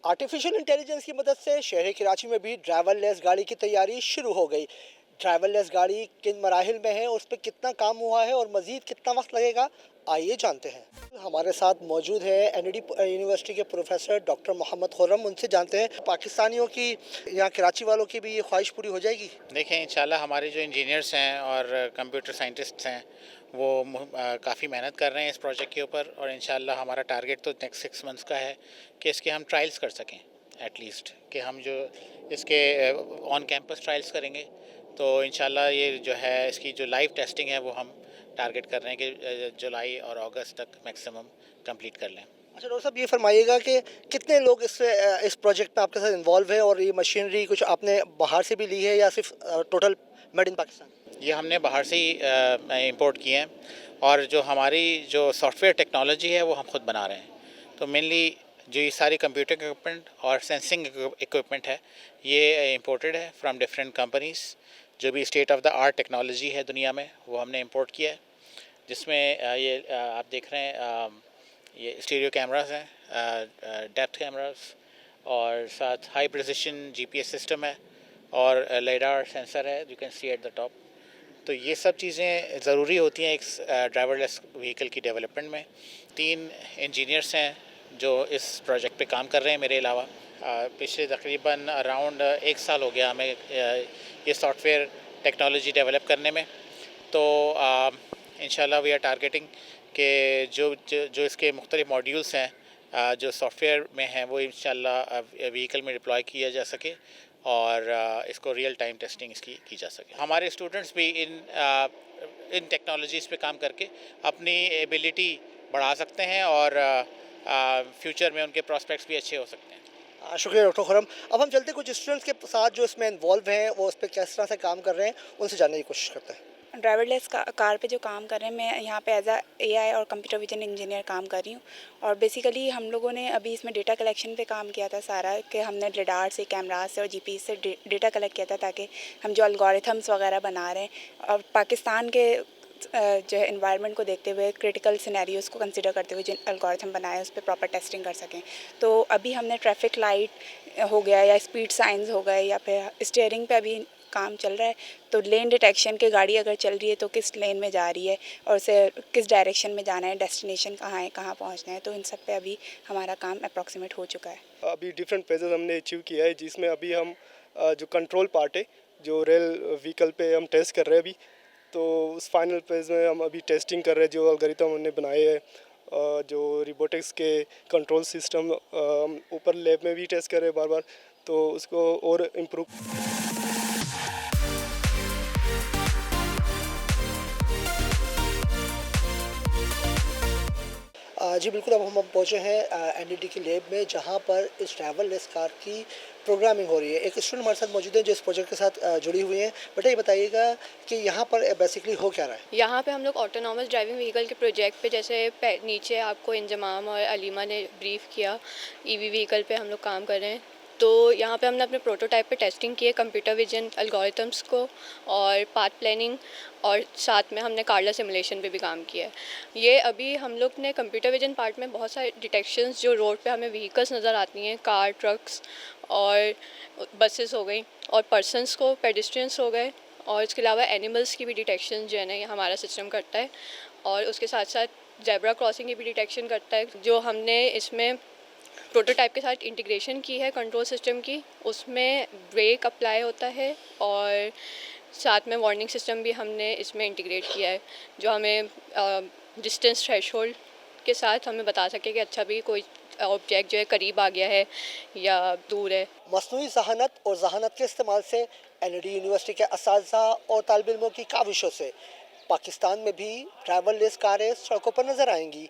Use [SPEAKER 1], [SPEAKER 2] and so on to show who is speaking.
[SPEAKER 1] Artificial intelligence की मदद से शहर कराची में भी ड्राइवरलेस गाड़ी की तैयारी शुरू हो गई। ड्राइवरलेस गाड़ी किन मराहिल में है, उस पर कितना काम हुआ है और मज़ीद कितना वक्त लगेगा, आइए जानते हैं। हमारे साथ मौजूद है एनईडी यूनिवर्सिटी के प्रोफेसर डॉक्टर मोहम्मद खुर्रम। उनसे जानते हैं पाकिस्तानियों की, यहाँ कराची वालों की भी ये ख्वाहिश पूरी हो जाएगी।
[SPEAKER 2] देखें, इंशाल्लाह हमारे जो इंजीनियर्स हैं और कंप्यूटर साइंटिस्ट्स हैं वो काफ़ी मेहनत कर रहे हैं इस प्रोजेक्ट के ऊपर, और इंशाल्लाह हमारा टारगेट तो नेक्स्ट 6 मंथ्स का है कि इसके हम ट्रायल्स कर सकें। एटलीस्ट कि हम जो इसके ऑन कैंपस ट्रायल्स करेंगे, तो इंशाल्लाह ये जो है इसकी जो लाइव टेस्टिंग है वो हम टारगेट कर रहे हैं कि जुलाई और अगस्त तक मैक्सिमम कंप्लीट कर लें।
[SPEAKER 1] अच्छा डॉक्टर साहब, ये फरमाइएगा कि कितने लोग इस प्रोजेक्ट में आपके साथ इन्वॉल्व है और ये मशीनरी कुछ आपने बाहर से भी ली है या सिर्फ टोटल मेड इन पाकिस्तान?
[SPEAKER 2] ये हमने बाहर से ही इंपोर्ट किए हैं, और जो हमारी जो सॉफ्टवेयर टेक्नोलॉजी है वो हम खुद बना रहे हैं। तो मेनली जो ये सारी कंप्यूटर इक्विपमेंट और सेंसिंग इक्विपमेंट है ये इंपोर्टेड है फ्रॉम डिफरेंट कंपनीज़। जो भी state of the art technology है दुनिया में वो हमने इंपोर्ट किया है, जिसमें ये आप देख रहे हैं, ये स्टीरियो कैमरास हैं, डेप्थ कैमरास, और साथ हाई प्रिसिशन जीपीएस सिस्टम है, और लेडार सेंसर है, you can see at the top. तो ये सब चीज़ें ज़रूरी होती हैं एक ड्राइवरलेस व्हीकल की डेवलपमेंट में। 3 इंजीनियर्स हैं जो इस प्रोजेक्ट पे काम कर रहे हैं मेरे अलावा। पिछले तकरीबन अराउंड 1 साल हो गया हमें ये सॉफ्टवेयर टेक्नोलॉजी डेवलप करने में। तो इंशाल्लाह वी आर टारगेटिंग कि जो इसके मुख्तलिफ मॉड्यूल्स हैं जो सॉफ्टवेयर में हैं वो इंशाल्लाह व्हीकल में डिप्लॉय किया जा सके, और इसको रियल टाइम टेस्टिंग इसकी की जा सके। हमारे स्टूडेंट्स भी इन टेक्नोलॉजीज़ पे काम करके अपनी एबिलिटी बढ़ा सकते हैं, और फ्यूचर में उनके प्रॉस्पेक्ट्स भी अच्छे हो सकते हैं।
[SPEAKER 1] शुक्रिया डॉक्टर खुर्रम। अब हम चलते कुछ स्टूडेंट्स के साथ जो इसमें इन्वॉल्व हैं, वो उस पर किस तरह से काम कर रहे हैं, उनसे जानने की कोशिश करते हैं।
[SPEAKER 3] ड्राइवरलेस कार पे जो काम कर रहे हैं, मैं यहाँ पे एज अ एआई और कंप्यूटर विजन इंजीनियर काम कर रही हूँ। और बेसिकली हम लोगों ने अभी इसमें डेटा कलेक्शन पे काम किया था सारा, कि हमने लिडार से, कैमरा से और जीपीएस से डेटा कलेक्ट किया था, ताकि हम जो एल्गोरिथम्स वगैरह बना रहे हैं और पाकिस्तान के जो है इन्वायरमेंट को देखते हुए, क्रिटिकल सिनेरियोज़ को कंसिडर करते हुए जिन एल्गोरिथम बनाए उस पर प्रॉपर टेस्टिंग कर सकें। तो अभी हमने ट्रैफिक लाइट हो गया या स्पीड साइंस हो गए या फिर स्टीयरिंग पे अभी काम चल रहा है। तो लेन डिटेक्शन के गाड़ी अगर चल रही है तो किस लेन में जा रही है और उसे किस डायरेक्शन में जाना है, डेस्टिनेशन कहाँ है, कहाँ पहुँचना है, तो इन सब पे अभी हमारा काम अप्रॉक्सीमेट हो चुका है।
[SPEAKER 4] अभी डिफरेंट फेजेस हमने अचीव किया है, जिसमें अभी हम जो कंट्रोल पार्ट है जो रेल व्हीकल पे हम टेस्ट कर रहे हैं अभी। तो उस फाइनल फेज में हम अभी टेस्टिंग कर रहे हैं जो एल्गोरिथम हमने बनाए हैं, जो रोबोटिक्स के कंट्रोल सिस्टम ऊपर लैब में भी टेस्ट कर रहे हैं बार बार, तो उसको और इम्प्रूव।
[SPEAKER 1] जी बिल्कुल, अब हम पहुँचे हैं एनईडी की लैब में, जहाँ पर इस ड्राइवरलेस कार की प्रोग्रामिंग हो रही है। एक स्टूडेंट हमारे साथ मौजूद है जो इस प्रोजेक्ट के साथ जुड़ी हुई हैं। बेटा ये बताइएगा कि यहाँ पर बेसिकली हो क्या रहा है?
[SPEAKER 5] यहाँ पे हम लोग ऑटोनॉमस ड्राइविंग व्हीकल के प्रोजेक्ट पे, जैसे नीचे आपको इंजमाम और अलीमा ने ब्रीफ किया, ईवी व्हीकल पे हम लोग काम कर रहे हैं। तो यहाँ पे हमने अपने प्रोटोटाइप पे टेस्टिंग की है कंप्यूटर विजन एल्गोरिथम्स को और पाथ प्लानिंग, और साथ में हमने कार्ला सिमुलेशन पे भी काम किया है। ये अभी हम लोग ने कंप्यूटर विजन पार्ट में बहुत सारे डिटेक्शंस जो रोड पे हमें व्हीकल्स नज़र आती हैं, कार, ट्रक्स और बसेस हो गई, और पर्सनस को, पेडेस्ट्रियंस हो गए, और इसके अलावा एनिमल्स की भी डिटेक्शन जो है ना ये हमारा सिस्टम करता है। और उसके साथ साथ जेब्रा क्रॉसिंग की भी डिटेक्शन करता है। जो हमने इसमें प्रोटोटाइप के साथ इंटीग्रेशन की है कंट्रोल सिस्टम की, उसमें ब्रेक अप्लाई होता है, और साथ में वार्निंग सिस्टम भी हमने इसमें इंटीग्रेट किया है, जो हमें डिस्टेंस थ्रेशोल्ड के साथ हमें बता सके कि अच्छा भी कोई ऑब्जेक्ट जो है करीब आ गया है या दूर है।
[SPEAKER 1] मसनूई ज़हानत और ज़हानत के इस्तेमाल से एनईडी यूनिवर्सिटी के असातिज़ा और तालिब इल्मों की काविशों से पाकिस्तान में भी ड्राइवरलेस कारें सड़कों पर नजर आएंगी।